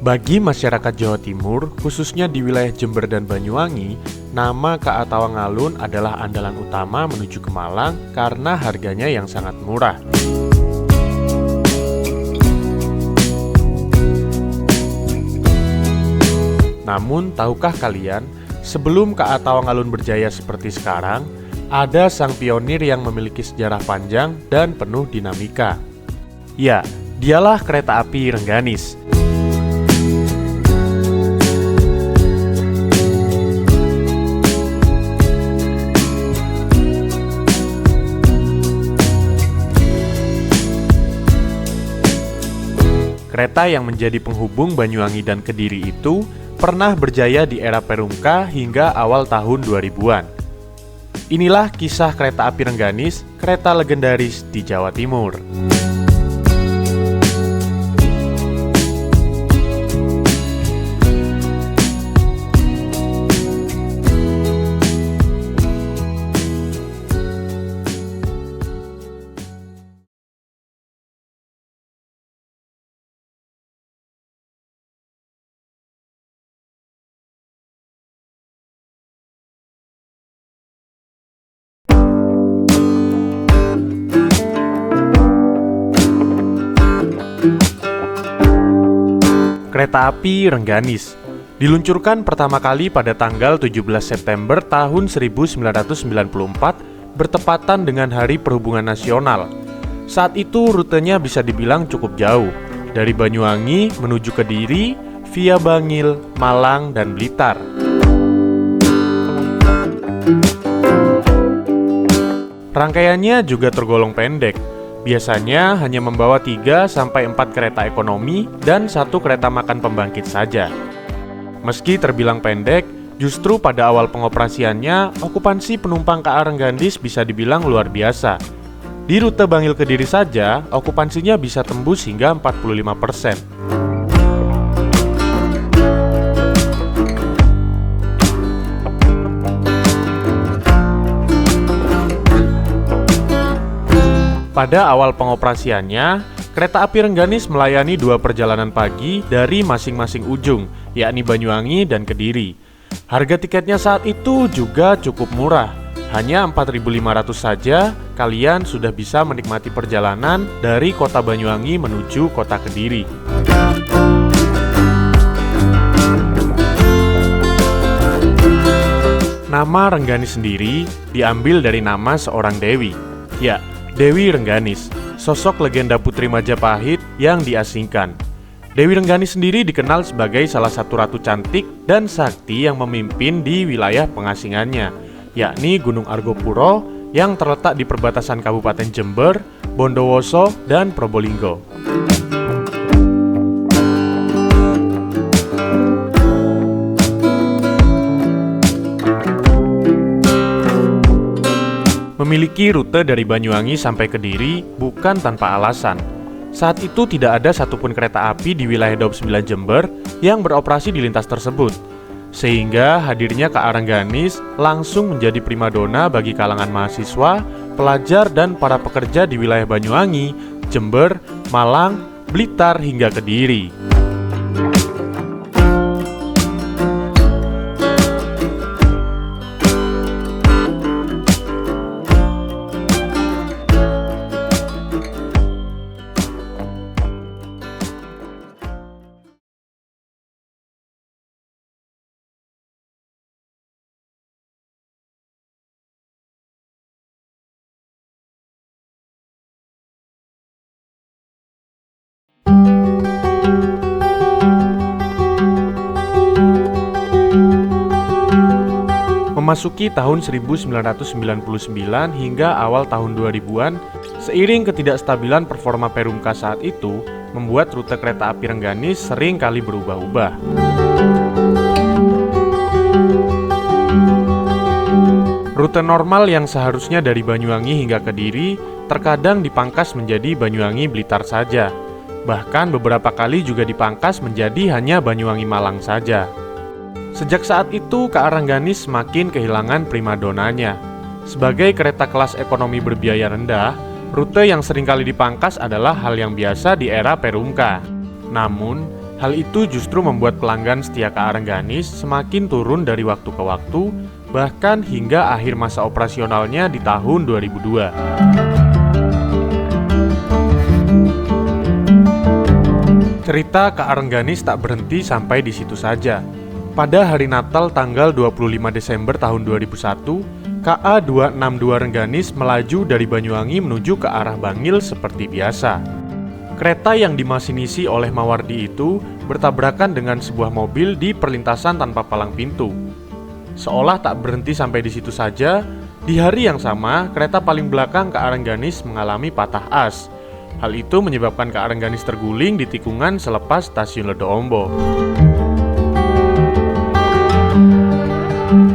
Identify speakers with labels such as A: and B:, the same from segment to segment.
A: Bagi masyarakat Jawa Timur, khususnya di wilayah Jember dan Banyuwangi, nama KA Tawangalun adalah andalan utama menuju ke Malang karena harganya yang sangat murah. Namun, tahukah kalian, sebelum KA Tawangalun berjaya seperti sekarang, ada sang pionir yang memiliki sejarah panjang dan penuh dinamika. Ya, dialah kereta api Rengganis. Kereta yang menjadi penghubung Banyuwangi dan Kediri itu pernah berjaya di era Perungka hingga awal tahun 2000-an. Inilah kisah kereta api Rengganis, kereta legendaris di Jawa Timur. Kereta api Rengganis diluncurkan pertama kali pada tanggal 17 September tahun 1994 bertepatan dengan Hari Perhubungan Nasional. Saat itu rutenya bisa dibilang cukup jauh, dari Banyuwangi menuju Kediri, via Bangil, Malang, dan Blitar. Rangkaiannya juga tergolong pendek. Biasanya hanya membawa 3-4 kereta ekonomi dan 1 kereta makan pembangkit saja. Meski terbilang pendek, justru pada awal pengoperasiannya, okupansi penumpang KA Rengganis bisa dibilang luar biasa. Di rute Bangil Kediri saja, okupansinya bisa tembus hingga 45%. Pada awal pengoperasiannya, kereta api Rengganis melayani 2 perjalanan pagi dari masing-masing ujung, yakni Banyuwangi dan Kediri. Harga tiketnya saat itu juga cukup murah, hanya 4.500 saja kalian sudah bisa menikmati perjalanan dari kota Banyuwangi menuju kota Kediri. Nama Rengganis sendiri diambil dari nama seorang dewi, ya, Dewi Rengganis, sosok legenda Putri Majapahit yang diasingkan. Dewi Rengganis sendiri dikenal sebagai salah satu ratu cantik dan sakti yang memimpin di wilayah pengasingannya, yakni Gunung Argopuro yang terletak di perbatasan Kabupaten Jember, Bondowoso, dan Probolinggo. Memiliki rute dari Banyuwangi sampai Kediri bukan tanpa alasan. Saat itu tidak ada satupun kereta api di wilayah Daup 9 Jember yang beroperasi di lintas tersebut. Sehingga hadirnya KA Rengganis langsung menjadi primadona bagi kalangan mahasiswa, pelajar, dan para pekerja di wilayah Banyuwangi, Jember, Malang, Blitar, hingga Kediri. Memasuki tahun 1999 hingga awal tahun 2000-an, seiring ketidakstabilan performa Perungka saat itu, membuat rute kereta api Rengganis sering kali berubah-ubah. Rute normal yang seharusnya dari Banyuwangi hingga Kediri, terkadang dipangkas menjadi Banyuwangi Blitar saja. Bahkan beberapa kali juga dipangkas menjadi hanya Banyuwangi Malang saja. Sejak saat itu, KA Rengganis semakin kehilangan primadonanya. Sebagai kereta kelas ekonomi berbiaya rendah, rute yang seringkali dipangkas adalah hal yang biasa di era Perungka. Namun, Hal itu justru membuat pelanggan setia KA Rengganis semakin turun dari waktu ke waktu, bahkan hingga akhir masa operasionalnya di tahun 2002. Cerita KA Rengganis tak berhenti sampai di situ saja. Pada hari Natal tanggal 25 Desember tahun 2001, KA 262 Rengganis melaju dari Banyuwangi menuju ke arah Bangil seperti biasa. Kereta yang dimasinisi oleh Mawardi itu bertabrakan dengan sebuah mobil di perlintasan tanpa palang pintu. Seolah tak berhenti sampai di situ saja, di hari yang sama, kereta paling belakang KA Rengganis mengalami patah as. Hal itu menyebabkan KA Rengganis terguling di tikungan selepas stasiun Ledo Ombo.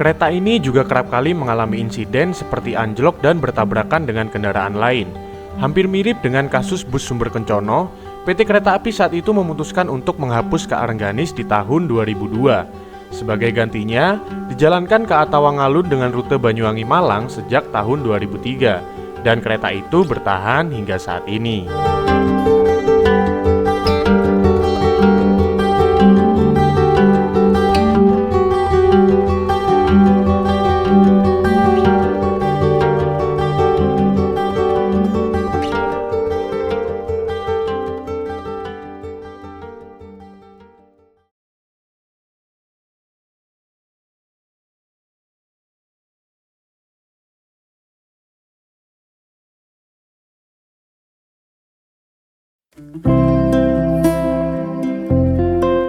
A: Kereta ini juga kerap kali mengalami insiden seperti anjlok dan bertabrakan dengan kendaraan lain. Hampir mirip dengan kasus bus Sumber Kencono, PT Kereta Api saat itu memutuskan untuk menghapus KA Rengganis di tahun 2002. Sebagai gantinya, dijalankan KA Tawangalun dengan rute Banyuwangi-Malang sejak tahun 2003, dan kereta itu bertahan hingga saat ini.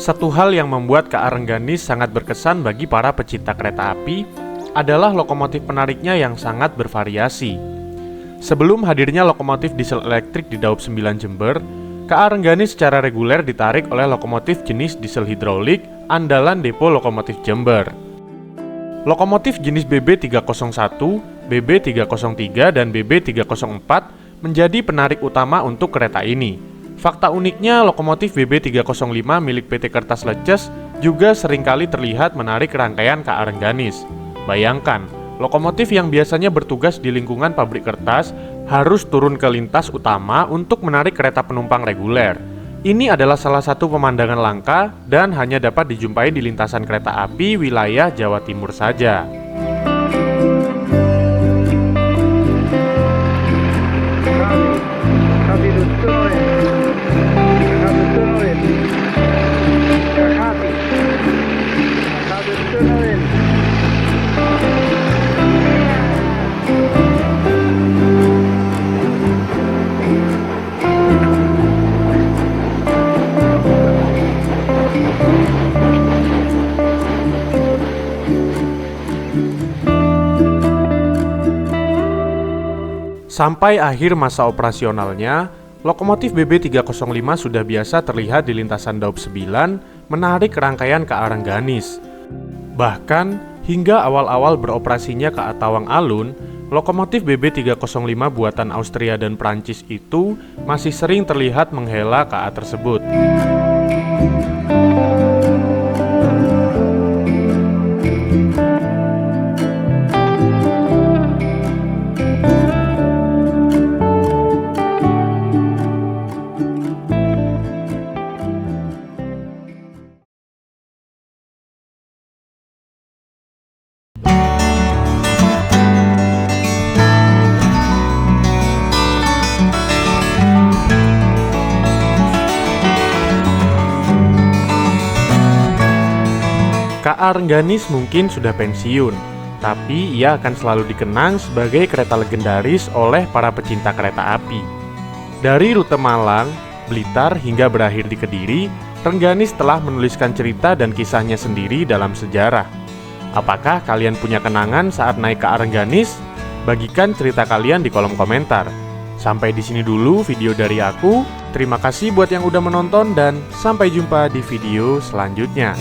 A: Satu hal yang membuat KA Rengganis sangat berkesan bagi para pecinta kereta api adalah lokomotif penariknya yang sangat bervariasi. Sebelum hadirnya lokomotif diesel elektrik di Daup 9 Jember, KA Rengganis secara reguler ditarik oleh lokomotif jenis diesel hidrolik andalan depo lokomotif Jember. Lokomotif jenis BB301, BB303, dan BB304 menjadi penarik utama untuk kereta ini. Fakta uniknya, lokomotif BB305 milik PT Kertas Leces juga seringkali terlihat menarik rangkaian KA Rengganis. Bayangkan, lokomotif yang biasanya bertugas di lingkungan pabrik kertas harus turun ke lintas utama untuk menarik kereta penumpang reguler. Ini adalah salah satu pemandangan langka dan hanya dapat dijumpai di lintasan kereta api wilayah Jawa Timur saja. Sampai akhir masa operasionalnya, lokomotif BB305 sudah biasa terlihat di lintasan Daup 9 menarik rangkaian KA Rengganis. Bahkan, hingga awal-awal beroperasinya KA Tawang Alun, lokomotif BB305 buatan Austria dan Prancis itu masih sering terlihat menghela KA tersebut. KA Rengganis mungkin sudah pensiun, tapi ia akan selalu dikenang sebagai kereta legendaris oleh para pecinta kereta api. Dari rute Malang, Blitar hingga berakhir di Kediri, Rengganis telah menuliskan cerita dan kisahnya sendiri dalam sejarah. Apakah kalian punya kenangan saat naik KA Rengganis? Bagikan cerita kalian di kolom komentar. Sampai di sini dulu video dari aku. Terima kasih buat yang udah menonton dan sampai jumpa di video selanjutnya.